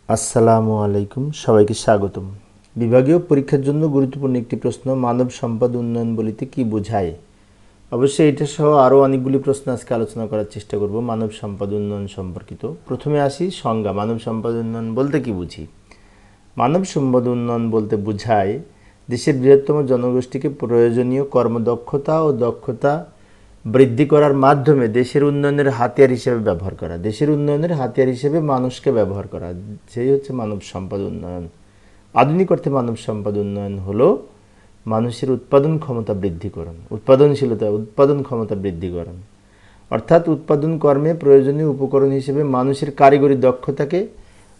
আসসালামু আলাইকুম, সবাইকে স্বাগতম। বিভাগীয় পরীক্ষার জন্য গুরুত্বপূর্ণ একটি প্রশ্ন, মানব সম্পদ উন্নয়ন বলিতে কি বোঝায়। অবশ্যই এটা সহ আরও অনেকগুলি প্রশ্ন আজকে আলোচনা করার চেষ্টা করব মানব সম্পদ উন্নয়ন সম্পর্কিত। প্রথমে আসি সংজ্ঞা, মানব সম্পদ উন্নয়ন বলতে কি বুঝি। মানব সম্পদ উন্নয়ন বলতে বোঝায় দেশের বৃহত্তম জনগোষ্ঠীকে প্রয়োজনীয় কর্মদক্ষতা ও দক্ষতা বৃদ্ধি করার মাধ্যমে দেশের উন্নয়নের হাতিয়ার হিসেবে ব্যবহার করা, দেশের উন্নয়নের হাতিয়ার হিসেবে মানুষকে ব্যবহার করা, সেই হচ্ছে মানব সম্পদ উন্নয়ন। আধুনিক অর্থে মানব সম্পদ উন্নয়ন হলো মানুষের উৎপাদন ক্ষমতা বৃদ্ধিকরণ, উৎপাদনশীলতা, উৎপাদন ক্ষমতা বৃদ্ধিকরণ, অর্থাৎ উৎপাদন কর্মে প্রয়োজনীয় উপকরণ হিসেবে মানুষের কারিগরি দক্ষতাকে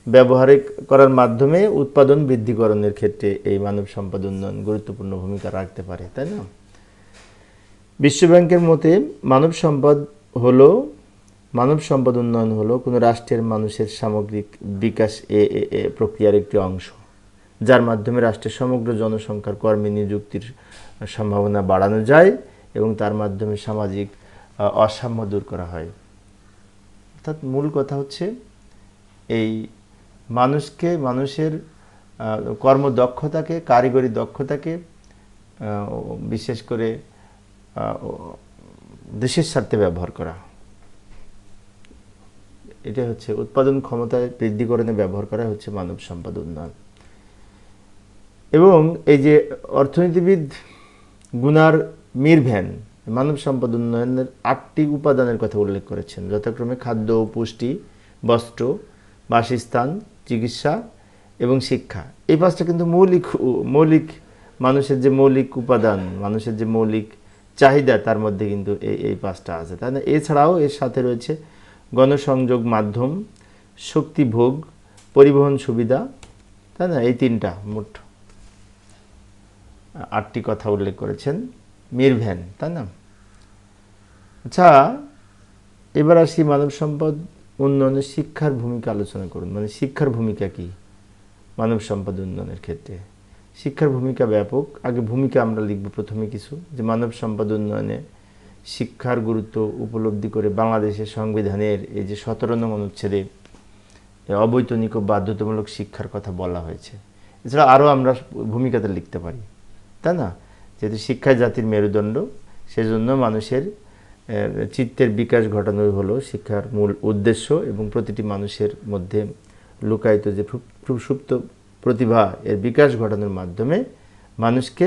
ব্যবহার করার মাধ্যমে উৎপাদন বৃদ্ধিকরণের ক্ষেত্রে এই মানব সম্পদ উন্নয়ন গুরুত্বপূর্ণ ভূমিকা রাখতে পারে, তাই না? বিশ্বব্যাংকের মতে মানব সম্পদ উন্নয়ন হলো কোনো রাষ্ট্রের মানুষের সামগ্রিক বিকাশ প্রক্রিয়ার একটি অংশ, যার মাধ্যমে রাষ্ট্রের সমগ্র জনসংখ্যার কর্মে নিযুক্তির সম্ভাবনা বাড়ানো যায় এবং তার মাধ্যমে সামাজিক অসাম্য দূর করা হয়। অর্থাৎ মূল কথা হচ্ছে এই মানুষের কর্মদক্ষতাকে, কারিগরি দক্ষতাকে বিশেষ করে দেশের স্বার্থে ব্যবহার করা, এটা হচ্ছে উৎপাদন ক্ষমতা বৃদ্ধিকরণে ব্যবহার করা হচ্ছে মানব সম্পদ উন্নয়ন। এবং এই যে অর্থনীতিবিদ গুনার মিরভ্যান মানব সম্পদ উন্নয়নের 8টি উপাদানের কথা উল্লেখ করেছেন, যথাক্রমে খাদ্য ও পুষ্টি, বস্ত্র, বাসস্থান, চিকিৎসা এবং শিক্ষা। এই 5টা কিন্তু মৌলিক মানুষের যে মৌলিক উপাদান, মানুষের যে মৌলিক চাহিদা, তার মধ্যে কিন্তু এই 5টা আছে, তাই না? এছাড়াও এর সাথে রয়েছে গণসংযোগ মাধ্যম, শক্তি ভোগ, পরিবহন সুবিধা, তাই না? এই 3টা মোট 8টি কথা উল্লেখ করেছেন মিরভ্যান, তাই না? আচ্ছা, এবার আসি মানব সম্পদ উন্নয়নে শিক্ষার ভূমিকা আলোচনা করুন। মানে শিক্ষার ভূমিকা কি মানব সম্পদ উন্নয়নের ক্ষেত্রে? শিক্ষার ভূমিকা ব্যাপক। আগে ভূমিকা আমরা লিখব প্রথমে কিছু, যে মানব সম্পদ উন্নয়নে শিক্ষার গুরুত্ব উপলব্ধি করে বাংলাদেশের সংবিধানের এই যে 17 নং অনুচ্ছেদে অবৈতনিক ও বাধ্যতামূলক শিক্ষার কথা বলা হয়েছে। এছাড়া আরও আমরা ভূমিকাতে লিখতে পারি, তাই না? যেহেতু শিক্ষাই জাতির মেরুদণ্ড, সেজন্য মানুষের চিত্তের বিকাশ ঘটানোই হলো শিক্ষার মূল উদ্দেশ্য, এবং প্রতিটি মানুষের মধ্যে লুকায়িত যে সুপ্ত প্রতিভা, এর বিকাশ ঘটানোর মাধ্যমে মানুষকে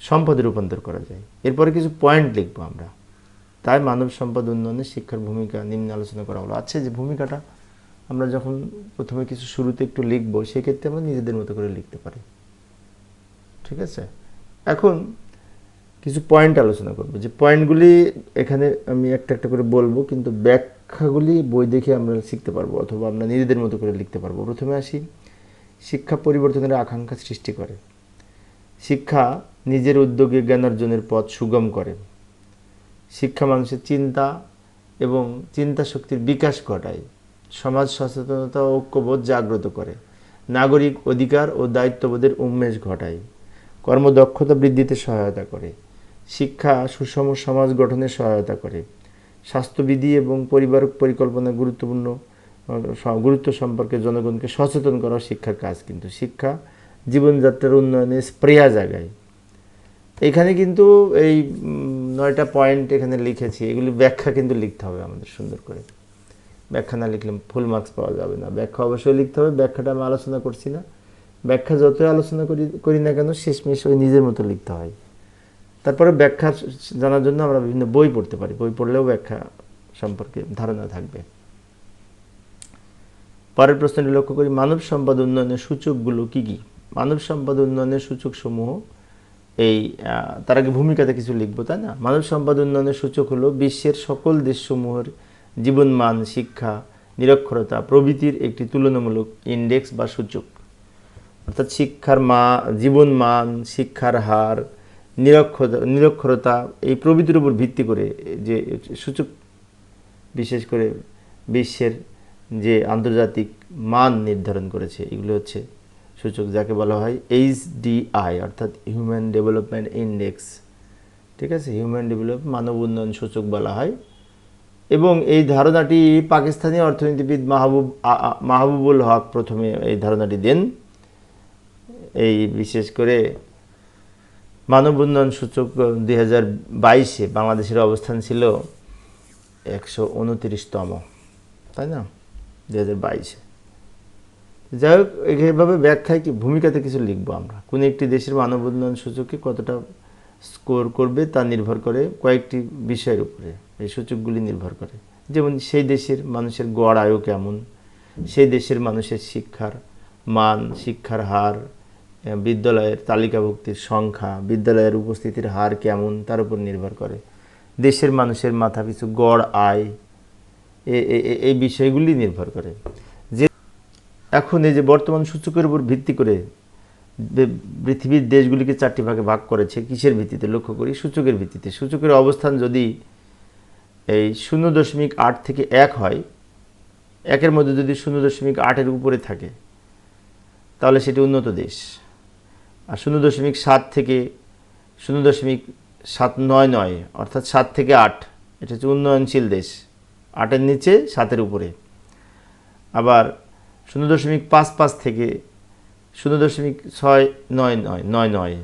সম্পদে রূপান্তর করা যায়। এরপরে কিছু পয়েন্ট লিখব আমরা। তাই মানব সম্পদ উন্নয়নে শিক্ষার ভূমিকা নিম্নে আলোচনা করা হলো। আচ্ছা, যে ভূমিকাটা আমরা যখন প্রথমে কিছু শুরুতে একটু লিখবো, সেক্ষেত্রে আমরা নিজেদের মতো করে লিখতে পারি, ঠিক আছে? এখন কিছু পয়েন্ট আলোচনা করব, যে পয়েন্টগুলি এখানে আমি একটা একটা করে বলবো, কিন্তু ব্যাখ্যাগুলি বই দেখে আমরা শিখতে পারবো, অথবা আমরা নিজেদের মতো করে লিখতে পারবো। প্রথমে আসি, শিক্ষা পরিবর্তনের আকাঙ্ক্ষা সৃষ্টি করে। শিক্ষা নিজের উদ্যোগে জ্ঞান অর্জনের পথ সুগম করে। শিক্ষা মানুষের চিন্তা এবং চিন্তা শক্তির বিকাশ ঘটায়। সমাজ সচেতনতা ও ঐক্যবোধ জাগ্রত করে। নাগরিক অধিকার ও দায়িত্ববোধের উন্মেষ ঘটায়। কর্মদক্ষতা বৃদ্ধিতে সহায়তা করে। শিক্ষা সুষম সমাজ গঠনে সহায়তা করে। স্বাস্থ্যবিধি এবং পরিবার পরিকল্পনা গুরুত্ব সম্পর্কে জনগণকে সচেতন করা শিক্ষার কাজ। কিন্তু শিক্ষা জীবনযাত্রার উন্নয়নে স্প্রেয়া জাগায়। এখানে কিন্তু এই 9টা পয়েন্ট এখানে লিখেছি, এগুলি ব্যাখ্যা কিন্তু লিখতে হবে আমাদের সুন্দর করে। ব্যাখ্যা না লিখলে ফুল মার্কস পাওয়া যাবে না। ব্যাখ্যা অবশ্যই লিখতে হবে। ব্যাখ্যাটা আমি আলোচনা করছি না, ব্যাখ্যা যতই আলোচনা করি না কেন, শেষমেশ ওই নিজের মতো লিখতে হয়। তারপরে ব্যাখ্যা জানার জন্য আমরা বিভিন্ন বই পড়তে পারি, বই পড়লেও ব্যাখ্যা সম্পর্কে ধারণা থাকবে। পরের প্রশ্নটি লক্ষ্য করি, মানব সম্পদ উন্নয়নের সূচকগুলো কি কি? মানব সম্পদ উন্নয়নের সূচক সমূহ, তার আগে ভূমিকাতে কিছু লিখবো, তাই না? মানব সম্পদ উন্নয়নের সূচক হলো বিশ্বের সকল দেশসমূহের জীবনমান, শিক্ষা, নিরক্ষরতা প্রভৃতির একটি তুলনামূলক ইন্ডেক্স বা সূচক। অর্থাৎ জীবন মান, শিক্ষার হার, নিরক্ষরতা এই প্রভৃতির উপর ভিত্তি করে যে সূচক, বিশেষ করে বিশ্বের যে আন্তর্জাতিক মান নির্ধারণ করেছে, এগুলো হচ্ছে সূচক, যাকে বলা হয় HDI, অর্থাৎ হিউম্যান ডেভেলপমেন্ট ইন্ডেক্স, ঠিক আছে? হিউম্যান ডেভেলপমেন্ট মানব উন্নয়ন সূচক বলা হয়। এবং এই ধারণাটি পাকিস্তানি অর্থনীতিবিদ মাহবুবুল হক প্রথমে এই ধারণাটি দেন। এই বিশেষ করে মানব উন্নয়ন সূচক 2022-এ বাংলাদেশের অবস্থান ছিল 129তম, তাই না, 2022-এ। যাই হোক, এইভাবে ব্যাখ্যায় কি ভূমিকাতে কিছু লিখবো আমরা। কোন একটি দেশের মানব উন্নয়ন সূচকে কতটা স্কোর করবে তা নির্ভর করে কয়েকটি বিষয়ের উপরে, এই সূচকগুলি নির্ভর করে। যেমন সেই দেশের মানুষের গড় আয়ু কেমন, সেই দেশের মানুষের শিক্ষার মান, শিক্ষার হার, বিদ্যালয়ের তালিকাভুক্তির সংখ্যা, বিদ্যালয়ের উপস্থিতির হার কেমন তার উপর নির্ভর করে। দেশের মানুষের মাথাপিছু গড় আয়, এই বিষয়গুলি নির্ভর করে। যে এখন এই যে বর্তমান সূচকের উপর ভিত্তি করে পৃথিবীর দেশগুলিকে 4টি ভাগে ভাগ করেছে, কিসের ভিত্তিতে লক্ষ্য করি? সূচকের ভিত্তিতে। সূচকের অবস্থান যদি এই 0.8 থেকে 1 হয়, 1-এর মধ্যে যদি 0.8-এর উপরে থাকে তাহলে সেটি উন্নত দেশ। আর 0.7 থেকে 0.799 অর্থাৎ 7 থেকে 8 এটা হচ্ছে উন্নয়নশীল দেশ। 8-এর নিচে 7-এর উপরে। আবার 0.55 থেকে 0.699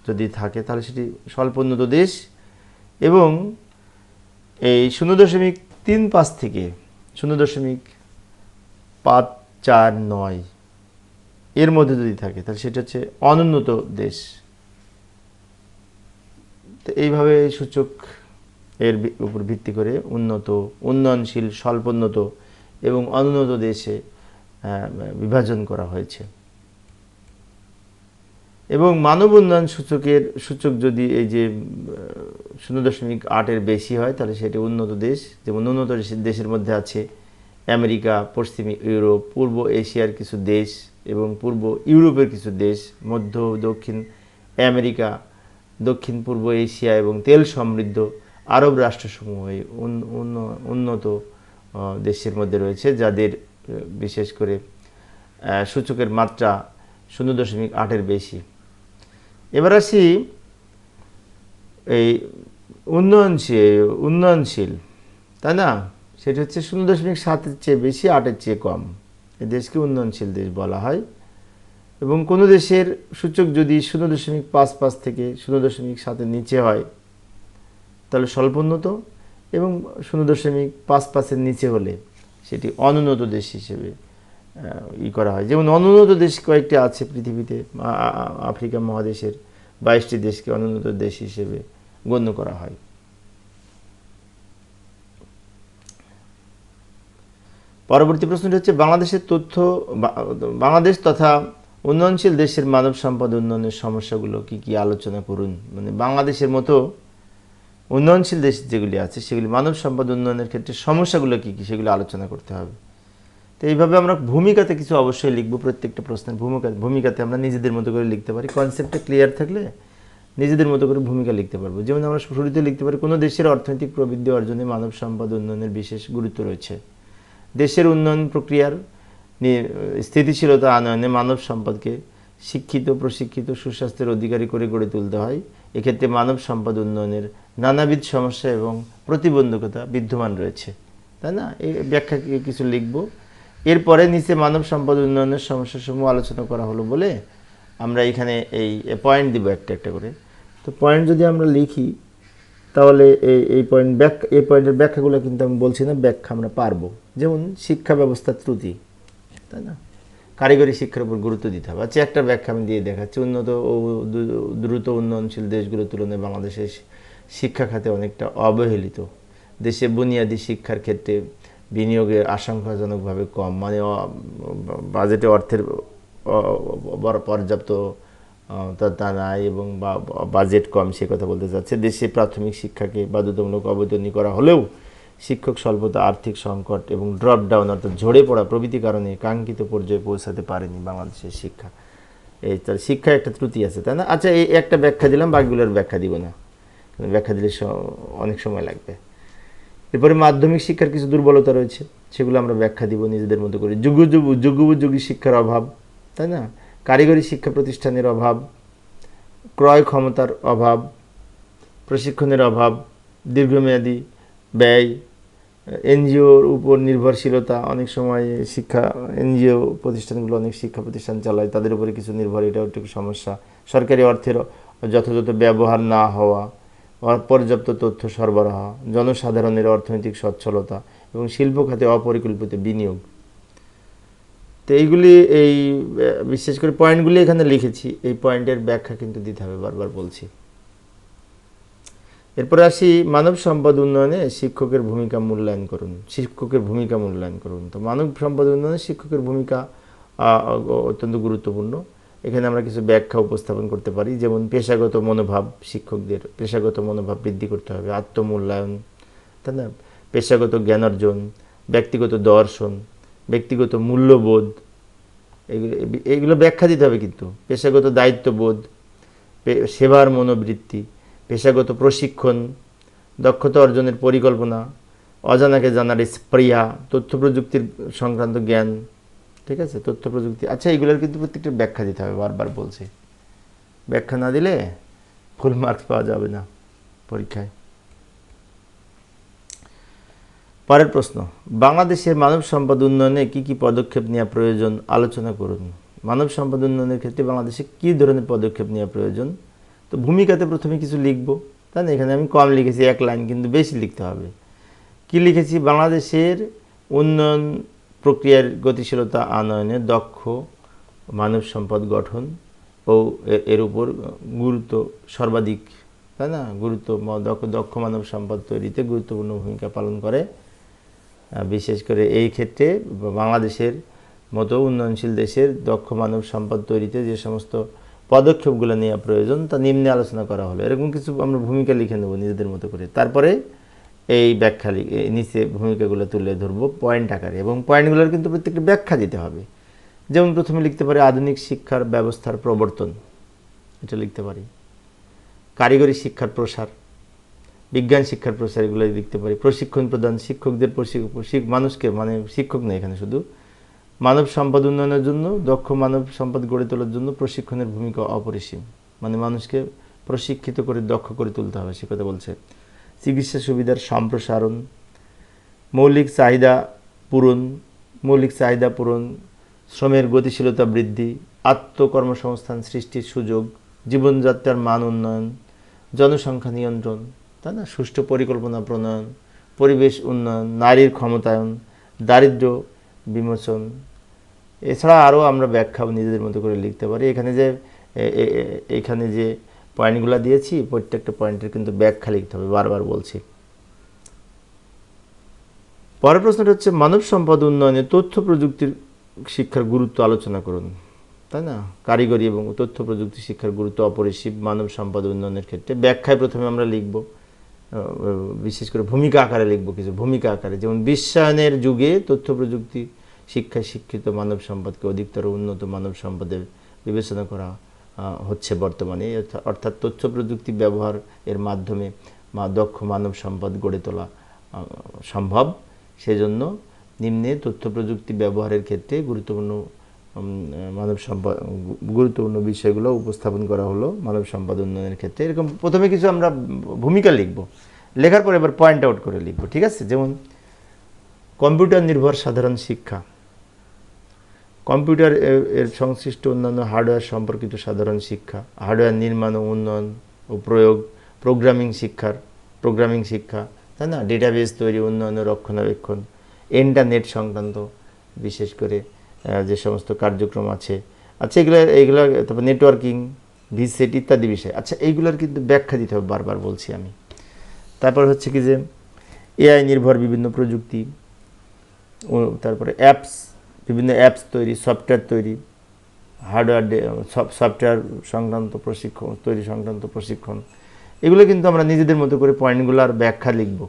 যদি থাকে তাহলে সেটি স্বল্প উন্নত দেশ। এবং এই 0.35 থেকে 0.549 এর মধ্যে যদি থাকে তাহলে সেটা হচ্ছে অনুন্নত দেশ। তো এইভাবে এই সূচক এর উপর ভিত্তি করে উন্নত, উন্নয়নশীল, স্বল্পোন্নত এবং অনুন্নত দেশে বিভাজন করা হয়েছে। এবং মানব উন্নয়ন সূচক যদি এই যে 0.8-এর বেশি হয় তাহলে সেটি উন্নত দেশ। যেমন উন্নত দেশের মধ্যে আছে আমেরিকা, পশ্চিম ইউরোপ, পূর্ব এশিয়ার কিছু দেশ এবং পূর্ব ইউরোপের কিছু দেশ, মধ্য দক্ষিণ আমেরিকা, দক্ষিণ পূর্ব এশিয়া এবং তেল সমৃদ্ধ আরব রাষ্ট্রসমূহ এই উন্নত দেশের মধ্যে রয়েছে, যাদের বিশেষ করে সূচকের মাত্রা 0.8-এর বেশি। এবার আসি এই উন্নয়নশীল, তাই না, সেটা হচ্ছে 0.7-এর চেয়ে বেশি, 8-এর চেয়ে কম। এই দেশকে উন্নয়নশীল দেশ বলা হয়। এবং কোনো দেশের সূচক যদি 0.55 থেকে 0.7-এর নিচে হয় তাহলে স্বল্পোন্নত, এবং 0.55-এর নিচে হলে সেটি অনুন্নত দেশ হিসেবে করা হয়। যেমন অনুন্নত দেশ কয়েকটি আছে পৃথিবীতে, আফ্রিকা মহাদেশের 22টি দেশকে অনুন্নত দেশ হিসেবে গণ্য করা হয়। পরবর্তী প্রশ্নটি হচ্ছে বাংলাদেশ তথা উন্নয়নশীল দেশের মানব সম্পদ উন্নয়নের সমস্যাগুলো কি কি আলোচনা করুন। মানে বাংলাদেশের মতো উন্নয়নশীল দেশ যেগুলি আছে সেগুলি মানব সম্পদ উন্নয়নের ক্ষেত্রে সমস্যাগুলো কি কি সেগুলো আলোচনা করতে হবে। তো এইভাবে আমরা ভূমিকাতে কিছু অবশ্যই লিখব। প্রত্যেকটা প্রশ্নের ভূমিকাতে আমরা নিজেদের মতো করে লিখতে পারি। কনসেপ্টটা ক্লিয়ার থাকলে নিজেদের মতো করে ভূমিকা লিখতে পারবো। যেমন আমরা শুরুতে লিখতে পারি, কোনো দেশের অর্থনৈতিক প্রবৃদ্ধি অর্জনে মানব সম্পদ উন্নয়নের বিশেষ গুরুত্ব রয়েছে। দেশের উন্নয়ন প্রক্রিয়ার স্থিতিশীলতা আনয়নে মানব সম্পদকে শিক্ষিত, প্রশিক্ষিত, সুস্বাস্থ্যের অধিকারী করে গড়ে তুলতে হয়। এক্ষেত্রে মানব সম্পদ উন্নয়নের নানাবিধ সমস্যা এবং প্রতিবন্ধকতা বিদ্যমান রয়েছে, তাই না। এই ব্যাখ্যা কিছু লিখব। এরপরে নিচে মানব সম্পদ উন্নয়নের সমস্যাসমূহ আলোচনা করা হলো বলে আমরা এখানে এই পয়েন্ট দিব একটা একটা করে। তো পয়েন্ট যদি আমরা লিখি তাহলে এই পয়েন্টের ব্যাখ্যাগুলো কিন্তু আমি বলছি না, ব্যাখ্যা আমরা পারবো। যেমন শিক্ষা ব্যবস্থার ত্রুটি, তাই না, কারিগরি শিক্ষার উপর গুরুত্ব দিতে হবে। আচ্ছা, একটা ব্যাখ্যা আমি দিয়ে দেখাচ্ছি। উন্নত ও দ্রুত উন্নয়নশীল দেশগুলোর তুলনায় বাংলাদেশের শিক্ষা খাতে অনেকটা অবহেলিত। দেশে বুনিয়াদী শিক্ষার ক্ষেত্রে বিনিয়োগের আশঙ্কাজনকভাবে কম, মানে বাজেটে অর্থের পর্যাপ্ত তা নাই এবং বাজেট কম, সে কথা বলতে চাচ্ছে। দেশে প্রাথমিক শিক্ষাকে বাধ্যতামূলক অবৈতনিক করা হলেও শিক্ষক স্বল্পতা, আর্থিক সংকট এবং ড্রপ ডাউন অর্থাৎ ঝরে পড়া প্রভৃতি কারণে কাঙ্ক্ষিত পর্যায়ে পৌঁছাতে পারেনি বাংলাদেশের শিক্ষা। এই তার শিক্ষায় একটা ত্রুটি আছে, তাই না। আচ্ছা, এই একটা ব্যাখ্যা দিলাম, বাকিগুলোর ব্যাখ্যা দিব না, ব্যাখ্যা দিলে অনেক সময় লাগবে। এরপরে মাধ্যমিক শিক্ষার কিছু দুর্বলতা রয়েছে, সেগুলো আমরা ব্যাখ্যা দিব নিজেদের মতো করে। যুগোপযোগী শিক্ষার অভাব, তাই না, কারিগরি শিক্ষা প্রতিষ্ঠানের অভাব, ক্রয় ক্ষমতার অভাব, প্রশিক্ষণের অভাব, দীর্ঘমেয়াদী ব্যয়, এনজিওর উপর নির্ভরশীলতা, অনেক সময় শিক্ষা এনজিও প্রতিষ্ঠানগুলো অনেক শিক্ষা প্রতিষ্ঠান চালায়, তাদের উপরে কিছু নির্ভর, এটাও একটু সমস্যা। সরকারি অর্থের যথাযথ ব্যবহার না হওয়া, পর্যাপ্ত তথ্য সরবরাহ, জনসাধারণের অর্থনৈতিক সচ্ছলতা এবং শিল্প খাতে অপরিকল্পিত বিনিয়োগ। তো এইগুলি বিশেষ করে পয়েন্টগুলি এখানে লিখেছি, এই পয়েন্টের ব্যাখ্যা কিন্তু দিতে হবে, বারবার বলছি। এরপরে আসি মানব সম্পদ উন্নয়নে শিক্ষকের ভূমিকা মূল্যায়ন করুন। শিক্ষকের ভূমিকা মূল্যায়ন করুন। তো মানব সম্পদ উন্নয়নে শিক্ষকের ভূমিকা অত্যন্ত গুরুত্বপূর্ণ। এখানে আমরা কিছু ব্যাখ্যা উপস্থাপন করতে পারি, যেমন পেশাগত মনোভাব, শিক্ষকদের পেশাগত মনোভাব বৃদ্ধি করতে হবে, আত্মমূল্যায়ন, তাই না, পেশাগত জ্ঞান অর্জন, ব্যক্তিগত দর্শন, ব্যক্তিগত মূল্যবোধ, এগুলো ব্যাখ্যা দিতে হবে। কিন্তু পেশাগত দায়িত্ববোধ, সেবার মনোবৃত্তি, পেশাগত প্রশিক্ষণ, দক্ষতা অর্জনের পরিকল্পনা, অজানাকে জানার স্প্রিয়া, তথ্য প্রযুক্তির সংক্রান্ত জ্ঞান, ঠিক আছে, তথ্য প্রযুক্তি। আচ্ছা, এগুলোর কিন্তু প্রত্যেকটা ব্যাখ্যা দিতে হবে, বারবার বলছি। ব্যাখ্যা না দিলে ফুল মার্কস পাওয়া যাবে না পরীক্ষায়। পরের প্রশ্ন, বাংলাদেশের মানব সম্পদ উন্নয়নে কি কি পদক্ষেপ নেওয়া প্রয়োজন আলোচনা করুন। মানব সম্পদ উন্নয়নের ক্ষেত্রে বাংলাদেশে কী ধরনের পদক্ষেপ নেওয়া প্রয়োজন? তো ভূমিকাতে প্রথমে কিছু লিখব, তাই না? এখানে আমি কম লিখেছি, 1 লাইন, কিন্তু বেশি লিখতে হবে। কি লিখেছি? বাংলাদেশের উন্নয়ন প্রক্রিয়ার গতিশীলতা আনয়নে দক্ষ মানব সম্পদ গঠন ও এর উপর গুরুত্ব সর্বাধিক, তাই না, দক্ষ মানব সম্পদ তৈরিতে গুরুত্বপূর্ণ ভূমিকা পালন করে। বিশেষ করে এই ক্ষেত্রে বাংলাদেশের মতো উন্নয়নশীল দেশের দক্ষ মানব সম্পদ তৈরিতে যে সমস্ত পদক্ষেপগুলো নেওয়া প্রয়োজন তা নিম্নে আলোচনা করা হলো। এরকম কিছু আমরা ভূমিকা লিখে নেব নিজেদের মতো করে, তারপরে এই ব্যাখ্যা নিচে ভূমিকাগুলো তুলে ধরবো পয়েন্ট আকারে, এবং পয়েন্টগুলোর কিন্তু প্রত্যেকটা ব্যাখ্যা দিতে হবে। যেমন প্রথমে লিখতে পারি আধুনিক শিক্ষার ব্যবস্থার প্রবর্তন, এটা লিখতে পারি। কারিগরি শিক্ষার প্রসার, বিজ্ঞান শিক্ষার প্রসার, এগুলো লিখতে পারি। প্রশিক্ষণ প্রদান, শিক্ষকদের মানুষকে, মানে শিক্ষক নেই এখানে, শুধু মানব সম্পদ উন্নয়নের জন্য, দক্ষ মানব সম্পদ গড়ে তোলার জন্য প্রশিক্ষণের ভূমিকা অপরিসীম, মানে মানুষকে প্রশিক্ষিত করে দক্ষ করে তুলতে হবে, সে কথা বলছে। চিকিৎসা সুবিধার সম্প্রসারণ, মৌলিক চাহিদা পূরণ, শ্রমের গতিশীলতা বৃদ্ধি, আত্মকর্মসংস্থান সৃষ্টির সুযোগ, জীবনযাত্রার মান উন্নয়ন, জনসংখ্যা নিয়ন্ত্রণ, তাই না, সুষ্ঠু পরিকল্পনা প্রণয়ন, পরিবেশ উন্নয়ন, নারীর ক্ষমতায়ন, দারিদ্র্য বিমোচন। এছাড়া আরও আমরা ব্যাখ্যা নিজেদের মতো করে লিখতে পারি। এখানে যে পয়েন্টগুলো দিয়েছি, প্রত্যেকটা পয়েন্টের কিন্তু ব্যাখ্যা লিখতে হবে, বারবার বলছি। পরের প্রশ্নটা হচ্ছে মানব সম্পদ উন্নয়নে তথ্য প্রযুক্তির শিক্ষার গুরুত্ব আলোচনা করুন, তাই না। কারিগরি এবং তথ্য প্রযুক্তি শিক্ষার গুরুত্ব অপরিসীম মানব সম্পদ উন্নয়নের ক্ষেত্রে। ব্যাখ্যায় প্রথমে আমরা লিখব, বিশেষ করে ভূমিকা আকারে লিখব, কিছু ভূমিকা আকারে, যেমন বিশ্বায়নের যুগে তথ্য প্রযুক্তি শিক্ষায় শিক্ষিত মানব সম্পদকে অধিকতর উন্নত মানব সম্পদের বিবেচনা করা হচ্ছে বর্তমানে, অর্থাৎ তথ্য প্রযুক্তি ব্যবহার এর মাধ্যমে দক্ষ মানব সম্পদ গড়ে তোলা সম্ভব। সেজন্য নিম্নে তথ্য প্রযুক্তি ব্যবহারের ক্ষেত্রে গুরুত্বপূর্ণ বিষয়গুলো উপস্থাপন করা হলো মানব সম্পদ উন্নয়নের ক্ষেত্রে। এরকম প্রথমে কিছু আমরা ভূমিকা লিখব, লেখার পর এবার পয়েন্ট আউট করে লিখব, ঠিক আছে। যেমন কম্পিউটার নির্ভর সাধারণ শিক্ষা, কম্পিউটার এর সংশ্লিষ্ট অন্যান্য হার্ডওয়্যার সম্পর্কিত সাধারণ শিক্ষা, হার্ডওয়্যার নির্মাণ ও উন্নয়ন ও প্রয়োগ, প্রোগ্রামিং শিক্ষা, তাই না, ডেটাবেস তৈরি, উন্নয়ন ও রক্ষণাবেক্ষণ, ইন্টারনেট সংক্রান্ত বিশেষ করে যে সমস্ত কার্যক্রম আছে, আচ্ছা এইগুলো, তারপর নেটওয়ার্কিং, ভিসেট ইত্যাদি বিষয়। আচ্ছা, এইগুলোর কিন্তু ব্যাখ্যা দিতে হবে, বারবার বলছি আমি। তারপর হচ্ছে কি যে এআই নির্ভর বিভিন্ন প্রযুক্তি, তারপরে বিভিন্ন অ্যাপস তৈরি, সফটওয়্যার তৈরি, সফটওয়্যার সংক্রান্ত প্রশিক্ষণ, এগুলো কিন্তু আমরা নিজেদের মতো করে পয়েন্টগুলোর ব্যাখ্যা লিখব।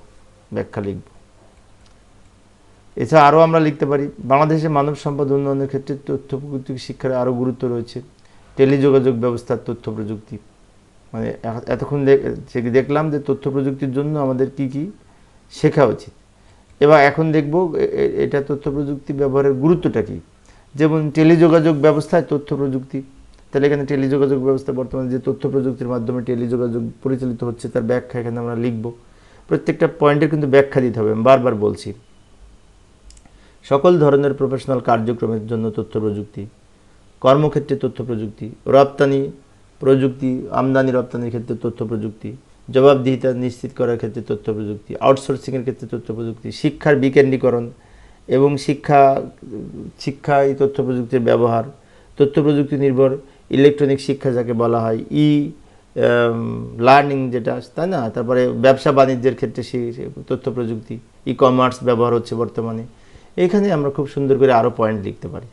এছাড়া আরও আমরা লিখতে পারি বাংলাদেশের মানব সম্পদ উন্নয়নের ক্ষেত্রে তথ্য প্রযুক্তি শিক্ষার আরও গুরুত্ব রয়েছে। টেলিযোগাযোগ ব্যবস্থার তথ্য প্রযুক্তি, মানে এতক্ষণ দেখলাম যে তথ্য প্রযুক্তির জন্য আমাদের কি কি শেখা উচিত। এবার এখন দেখব এটা তথ্য প্রযুক্তি ব্যবহারের গুরুত্বটা কী। যেমন টেলিযোগাযোগ ব্যবস্থায় তথ্য প্রযুক্তি, তাহলে এখানে টেলিযোগাযোগ ব্যবস্থা বর্তমানে যে তথ্য প্রযুক্তির মাধ্যমে টেলিযোগাযোগ পরিচালিত হচ্ছে তার ব্যাখ্যা এখানে আমরা লিখব। প্রত্যেকটা পয়েন্টের কিন্তু ব্যাখ্যা দিতে হবে, আমি বারবার বলছি। সকল ধরনের প্রফেশনাল কার্যক্রমের জন্য তথ্য প্রযুক্তি, কর্মক্ষেত্রে তথ্য প্রযুক্তি, রপ্তানি প্রযুক্তি, আমদানি রপ্তানির ক্ষেত্রে তথ্য প্রযুক্তি, জবাবদিহিতা নিশ্চিত করার ক্ষেত্রে তথ্য প্রযুক্তি, আউটসোর্সিংয়ের ক্ষেত্রে তথ্য প্রযুক্তি, শিক্ষার বিকেন্দ্রীকরণ এবং শিক্ষায় তথ্য প্রযুক্তির ব্যবহার, তথ্য প্রযুক্তি নির্ভর ইলেকট্রনিক শিক্ষা যাকে বলা হয়, লার্নিং যেটা, তাই না? তারপরে ব্যবসা বাণিজ্যের ক্ষেত্রে তথ্য প্রযুক্তি, কমার্স ব্যবহার হচ্ছে বর্তমানে। এইখানে আমরা খুব সুন্দর করে আরও পয়েন্ট লিখতে পারি।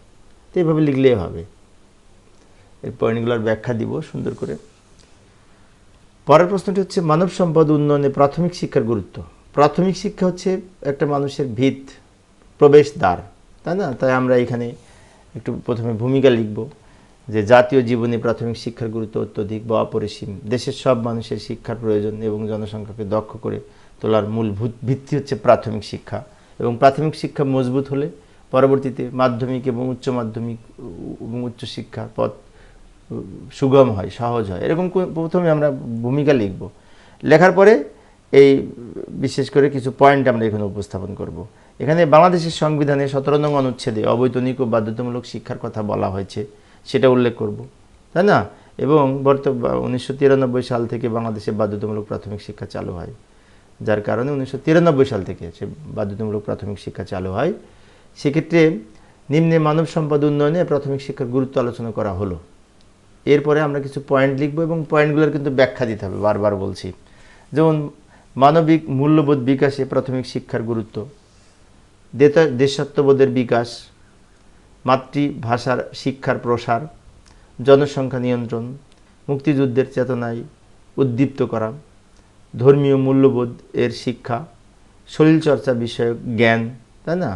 তো এইভাবে লিখলেই হবে, এই পয়েন্টগুলোর ব্যাখ্যা দিব সুন্দর করে। পরের প্রশ্নটি হচ্ছে মানব সম্পদ উন্নয়নে প্রাথমিক শিক্ষার গুরুত্ব। প্রাথমিক শিক্ষা হচ্ছে একটা মানুষের ভিত, প্রবেশদ্বার, তাই না? তাই আমরা এখানে একটু প্রথমে ভূমিকা লিখব যে জাতীয় জীবনে প্রাথমিক শিক্ষার গুরুত্ব অত্যধিক বা অপরিসীম। দেশের সব মানুষের শিক্ষার প্রয়োজন এবং জনসংখ্যাকে দক্ষ করে তোলার মূল ভিত্তি হচ্ছে প্রাথমিক শিক্ষা, এবং প্রাথমিক শিক্ষা মজবুত হলে পরবর্তীতে মাধ্যমিক এবং উচ্চ মাধ্যমিক এবং উচ্চশিক্ষার পথ সুগম হয়, সহজ হয়। এরকম প্রথমে আমরা ভূমিকা লিখব। লেখার পরে এই বিশেষ করে কিছু পয়েন্ট আমরা এখানে উপস্থাপন করব। এখানে বাংলাদেশের সংবিধানে 17 নং অনুচ্ছেদে অবৈতনিক ও বাধ্যতামূলক শিক্ষার কথা বলা হয়েছে, সেটা উল্লেখ করব, তাই না? এবং 1993 সাল থেকে বাংলাদেশে বাধ্যতামূলক প্রাথমিক শিক্ষা চালু হয়, যার কারণে 1993 সাল থেকে সে বাধ্যতামূলক প্রাথমিক শিক্ষা চালু হয়। সেক্ষেত্রে নিম্নে মানব সম্পদ উন্নয়নে প্রাথমিক শিক্ষার গুরুত্ব আলোচনা করা হলো। এরপরে আমরা কিছু পয়েন্ট লিখব এবং পয়েন্টগুলোর কিন্তু ব্যাখ্যা দিতে হবে, বারবার বলছি। যেমন মানবিক মূল্যবোধ বিকাশে প্রাথমিক শিক্ষার গুরুত্ব, দেশাত্মবোধের বিকাশ, মাতৃভাষার শিক্ষার প্রসার, জনসংখ্যা নিয়ন্ত্রণ, মুক্তিযুদ্ধের চেতনায় উদ্দীপ্ত করা, ধর্মীয় মূল্যবোধ এর শিক্ষা, শরীরচর্চা বিষয়ক জ্ঞান, তাই না?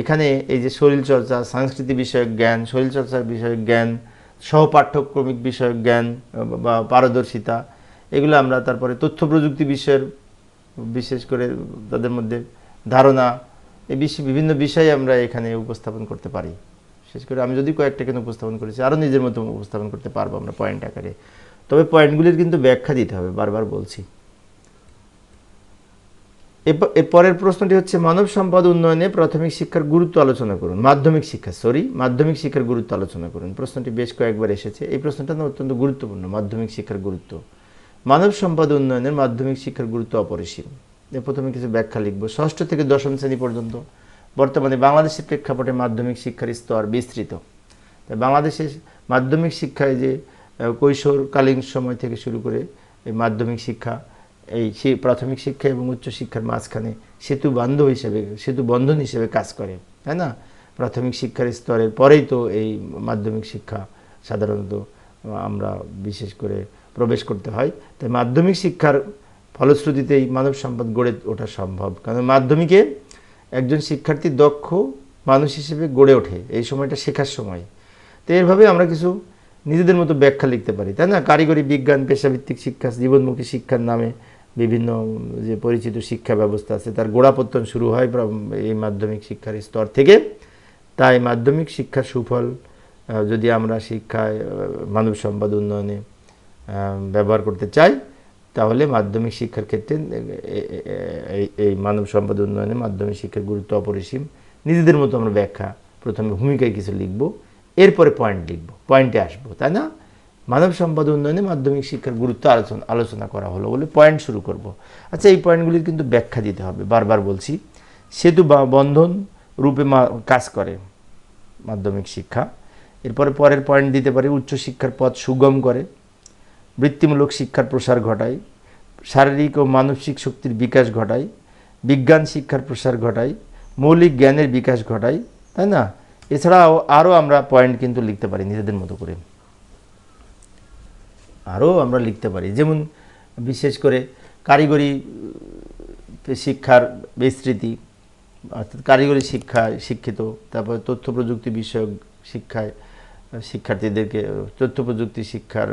এখানে এই যে শরীরচর্চা, সংস্কৃতি বিষয়ক জ্ঞান, শরীরচর্চার বিষয়ক জ্ঞান, সহপাঠ্যক্রমিক বিষয়ক জ্ঞান বা পারদর্শিতা, এগুলো আমরা, তারপরে তথ্য প্রযুক্তি বিষয়ের বিশেষ করে তাদের মধ্যে ধারণা, এই বিভিন্ন বিষয়ে আমরা এখানে উপস্থাপন করতে পারি। বিশেষ করে আমি যদি কয়েকটা এখানে উপস্থাপন করেছি, আরও নিজের মতো উপস্থাপন করতে পারবো আমরা পয়েন্ট আকারে। তবে পয়েন্টগুলির কিন্তু ব্যাখ্যা দিতে হবে, বারবার বলছি। এর পরের প্রশ্নটি হচ্ছে মানব সম্পদ উন্নয়নে প্রাথমিক শিক্ষার গুরুত্ব আলোচনা করুন। মাধ্যমিক শিক্ষার গুরুত্ব আলোচনা করুন। প্রশ্নটি বেশ কয়েকবার এসেছে। এই প্রশ্নটা না অত্যন্ত গুরুত্বপূর্ণ। মাধ্যমিক শিক্ষার গুরুত্ব, মানব সম্পদ উন্নয়নের মাধ্যমিক শিক্ষার গুরুত্ব অপরিসীম। প্রথমে কিছু ব্যাখ্যা লিখব। ষষ্ঠ থেকে দশম শ্রেণী পর্যন্ত বর্তমানে বাংলাদেশের প্রেক্ষাপটে মাধ্যমিক শিক্ষার স্তর বিস্তৃত। তাই বাংলাদেশের মাধ্যমিক শিক্ষায় যে কৈশোরকালীন সময় থেকে শুরু করে এই মাধ্যমিক শিক্ষা, সেই প্রাথমিক শিক্ষা এবং উচ্চশিক্ষার মাঝখানে সেতু বন্ধন হিসেবে কাজ করে, তাই না? প্রাথমিক শিক্ষার স্তরের পরেই তো এই মাধ্যমিক শিক্ষা সাধারণত আমরা বিশেষ করে প্রবেশ করতে হয়। তাই মাধ্যমিক শিক্ষার ফলশ্রুতিতেই মানব সম্পদ গড়ে ওঠা সম্ভব, কারণ মাধ্যমিকে একজন শিক্ষার্থী দক্ষ মানুষ হিসেবে গড়ে ওঠে, এই সময়টা শেখার সময়। তো এরভাবে আমরা কিছু নিজেদের মতো ব্যাখ্যা লিখতে পারি, তাই না? কারিগরি বিজ্ঞান, পেশাভিত্তিক শিক্ষা, জীবনমুখী শিক্ষার নামে বিভিন্ন যে পরিচিত শিক্ষা ব্যবস্থা আছে, তার গোড়াপত্তন শুরু হয় এই মাধ্যমিক শিক্ষার স্তর থেকে। তাই মাধ্যমিক শিক্ষার সুফল যদি আমরা শিক্ষায় মানব সম্পদ উন্নয়নে ব্যবহার করতে চাই, তাহলে মাধ্যমিক শিক্ষার ক্ষেত্রে এই মানব সম্পদ উন্নয়নে মাধ্যমিক শিক্ষার গুরুত্ব অপরিসীম। নিজেদের মতো আমরা ব্যাখ্যা প্রথমে ভূমিকায় কিছু লিখব, এরপরে পয়েন্টে আসবো, তাই না? মানব সম্পদ উন্নয়নে মাধ্যমিক শিক্ষার গুরুত্ব আলোচনা করা হলো বলে পয়েন্ট শুরু করব। আচ্ছা, এই পয়েন্টগুলির কিন্তু ব্যাখ্যা দিতে হবে, বারবার বলছি। সেতু বন্ধন রূপে কাজ করে মাধ্যমিক শিক্ষা। এরপরে পরের পয়েন্ট দিতে পারি, উচ্চশিক্ষার পথ সুগম করে, বৃত্তিমূলক শিক্ষার প্রসার ঘটায়, শারীরিক ও মানসিক শক্তির বিকাশ ঘটায়, বিজ্ঞান শিক্ষার প্রসার ঘটায়, মৌলিক জ্ঞানের বিকাশ ঘটায়, তাই না? এছাড়াও আরও আমরা পয়েন্ট কিন্তু লিখতে পারি নিজেদের মতো করে, আরও আমরা লিখতে পারি। যেমন বিশেষ করে কারিগরি শিক্ষার বিস্তৃতি, অর্থাৎ কারিগরি শিক্ষিত, তারপরে তথ্য প্রযুক্তি বিষয়ক শিক্ষায় শিক্ষার্থীদেরকে তথ্য প্রযুক্তি শিক্ষার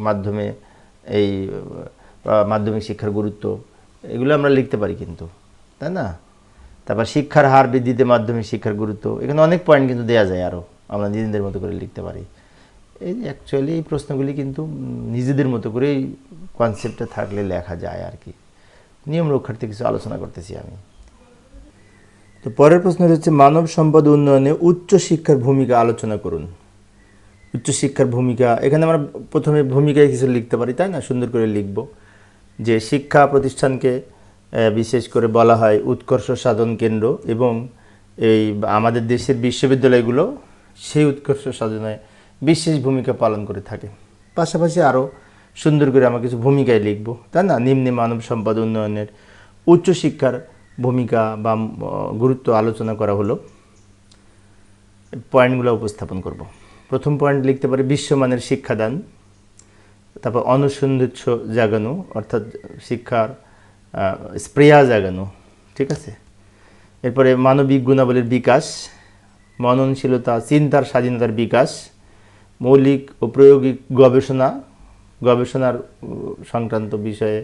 মাধ্যমে এই মাধ্যমিক শিক্ষার গুরুত্ব, এগুলো আমরা লিখতে পারি কিন্তু, তাই না? তারপর শিক্ষার হার বৃদ্ধিতে মাধ্যমিক শিক্ষার গুরুত্ব, এখানে অনেক পয়েন্ট কিন্তু দেওয়া যায়, আরও আমরা নিজেদের মতো করে লিখতে পারি। অ্যাকচুয়ালি এই প্রশ্নগুলি কিন্তু নিজেদের মতো করেই কনসেপ্টটা থাকলে লেখা যায় আর কি। নিয়ম রক্ষার্থে কিছু আলোচনা করতেছি আমি। তো পরের প্রশ্ন হচ্ছে মানব সম্পদ উন্নয়নে উচ্চ শিক্ষার ভূমিকা আলোচনা করুন। উচ্চশিক্ষার ভূমিকা, এখানে আমরা প্রথমে ভূমিকায় কিছু লিখতে পারি, তাই না? সুন্দর করে লিখব যে শিক্ষা প্রতিষ্ঠানকে বিশেষ করে বলা হয় উৎকর্ষ সাধন কেন্দ্র, এবং এই আমাদের দেশের বিশ্ববিদ্যালয়গুলো সেই উৎকর্ষ সাধনায় বিশেষ ভূমিকা পালন করে থাকে। পাশাপাশি আরও সুন্দর করে আমরা কিছু ভূমিকায় লিখব, তাই না? নিম্নে মানব সম্পদ উন্নয়নের উচ্চশিক্ষার ভূমিকা বা গুরুত্ব আলোচনা করা হলো, পয়েন্টগুলো উপস্থাপন করব। প্রথম পয়েন্ট লিখতে পারি বিশ্বমানের শিক্ষাদান, তারপর অনুসন্ধিৎস জাগানো, অর্থাৎ শিক্ষার স্প্রেয়া জাগানো, ঠিক আছে? এরপরে মানবিক গুণাবলীর বিকাশ, মননশীলতা, চিন্তার স্বাধীনতার বিকাশ, মৌলিক ও প্রায়োগিক গবেষণার সংক্রান্ত বিষয়ে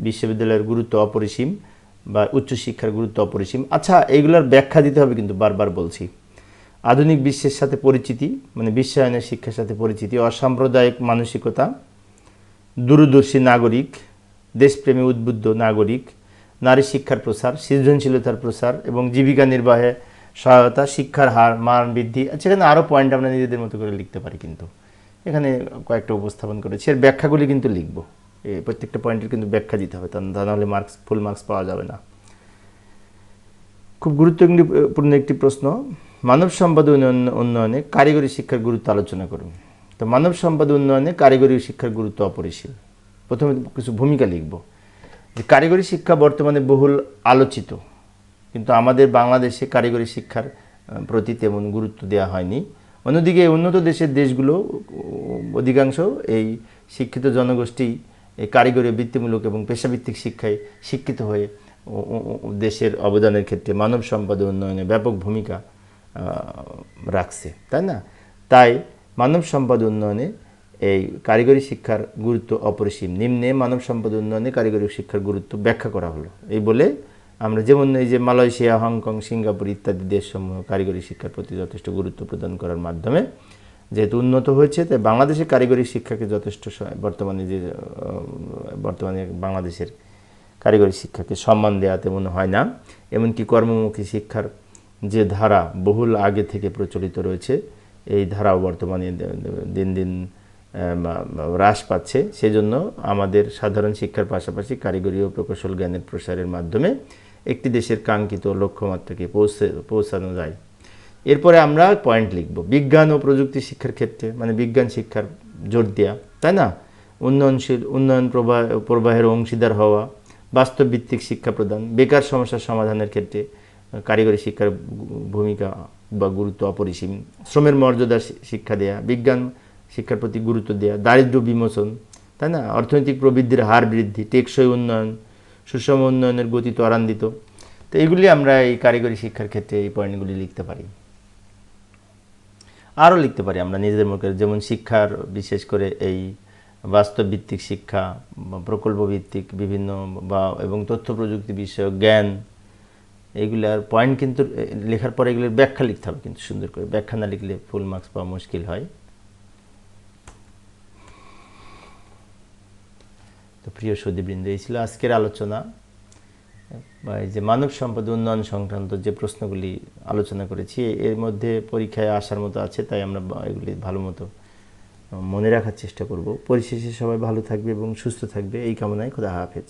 বিশ্ববিদ্যালয়ের গুরুত্ব অপরিসীম বা উচ্চশিক্ষার গুরুত্ব অপরিসীম। আচ্ছা, এইগুলোর ব্যাখ্যা দিতে হবে কিন্তু, বারবার বলছি। আধুনিক বিশ্বের সাথে পরিচিতি, মানে বিশ্বায়নের শিক্ষার সাথে পরিচিতি, অসাম্প্রদায়িক মানসিকতা, দূরদর্শী নাগরিক, দেশপ্রেমী উদ্বুদ্ধ নাগরিক, নারী শিক্ষার প্রসার, সৃজনশীলতার প্রসার এবং জীবিকা নির্বাহে সহায়তা, শিক্ষার হার মান বৃদ্ধি। আচ্ছা, এখানে আরও পয়েন্ট আমরা নিজেদের মতো করে লিখতে পারি, কিন্তু এখানে কয়েকটা উপস্থাপন করেছি, এর ব্যাখ্যাগুলি কিন্তু লিখব। প্রত্যেকটা পয়েন্টের কিন্তু ব্যাখ্যা দিতে হবে, তা নাহলে ফুল মার্কস পাওয়া যাবে না। খুব গুরুত্বপূর্ণ একটি প্রশ্ন, মানব সম্পদ উন্নয়নে কারিগরি শিক্ষার গুরুত্ব আলোচনা করুন। তো মানব সম্পদ উন্নয়নে কারিগরি শিক্ষার গুরুত্ব অপরিসীম। প্রথমে কিছু ভূমিকা লিখব যে কারিগরি শিক্ষা বর্তমানে বহুল আলোচিত, কিন্তু আমাদের বাংলাদেশে কারিগরি শিক্ষার প্রতি তেমন গুরুত্ব দেওয়া হয়নি। অন্যদিকে উন্নত দেশের দেশগুলো অধিকাংশ এই শিক্ষিত জনগোষ্ঠী এই কারিগরি বৃত্তিমূলক এবং পেশাভিত্তিক শিক্ষায় শিক্ষিত হয়ে দেশের অবদানের ক্ষেত্রে মানব সম্পদ উন্নয়নে ব্যাপক ভূমিকা রাখছে, তাই না? তাই মানব সম্পদ উন্নয়নে এই কারিগরি শিক্ষার গুরুত্ব অপরিসীম। নিম্নে মানব সম্পদ উন্নয়নে কারিগরি শিক্ষার গুরুত্ব ব্যাখ্যা করা হলো। এই বলে আমরা যেমন এই যে মালয়েশিয়া, হংকং, সিঙ্গাপুর ইত্যাদি দেশসমূহ কারিগরি শিক্ষার প্রতি যথেষ্ট গুরুত্ব প্রদান করার মাধ্যমে যেহেতু উন্নত হয়েছে, তাই বাংলাদেশের কারিগরি শিক্ষাকে যথেষ্ট বর্তমানে বাংলাদেশের কারিগরি শিক্ষাকে সম্মান দেওয়া তেমন হয় না। এমনকি কর্মমুখী শিক্ষার যে ধারা বহুল আগে থেকে প্রচলিত রয়েছে, এই ধারাও বর্তমানে দিন দিন হ্রাস পাচ্ছে। সেজন্য আমাদের সাধারণ শিক্ষার পাশাপাশি কারিগরি ও প্রকৌশল জ্ঞানের প্রসারের মাধ্যমে একটি দেশের কাঙ্ক্ষিত লক্ষ্যমাত্রাকে পৌঁছানো যায়। এরপরে আমরা পয়েন্ট লিখব বিজ্ঞান ও প্রযুক্তি শিক্ষার ক্ষেত্রে, মানে বিজ্ঞান শিক্ষার জোর দেওয়া, তাই না? উন্নয়ন প্রবাহের অংশীদার হওয়া, বাস্তবভিত্তিক শিক্ষা প্রদান, বেকার সমস্যার সমাধানের ক্ষেত্রে কারিগরি শিক্ষার ভূমিকা বা গুরুত্ব অপরিসীম, শ্রমের মর্যাদা শিক্ষা দেয়া, বিজ্ঞান শিক্ষার প্রতি গুরুত্ব দেওয়া, দারিদ্র্য বিমোচন, তাই না? অর্থনৈতিক প্রবৃদ্ধির হার বৃদ্ধি, টেকসই উন্নয়ন, সুষম উন্নয়নের গতি ত্বরান্বিত। তো এগুলি আমরা এই কারিগরি শিক্ষার ক্ষেত্রে এই পয়েন্টগুলি লিখতে পারি। আরও লিখতে পারি আমরা নিজেদের মধ্যে, যেমন শিক্ষার বিশেষ করে এই বাস্তবভিত্তিক শিক্ষা, প্রকল্পভিত্তিক বিভিন্ন এবং তথ্য প্রযুক্তি বিষয়ক জ্ঞান, এইগুলার পয়েন্ট কিন্তু লেখার পরে এগুলোর ব্যাখ্যা লিখতে হবে, কিন্তু সুন্দর করে ব্যাখ্যা না লিখলে ফুল মার্কস পাওয়া মুশকিল হয়। তো প্রিয় সুধীবৃন্দ, এই ছিল আজকের আলোচনা। এই যে মানব সম্পদ উন্নয়ন সংক্রান্ত যে প্রশ্নগুলি আলোচনা করেছি, এর মধ্যে পরীক্ষায় আসার মতো আছে, তাই আমরা এগুলি ভালো মতো মনে রাখার চেষ্টা করব। পরিশেষে সবাই ভালো থাকবে এবং সুস্থ থাকবে এই কামনায়। খোদা হাফেজ।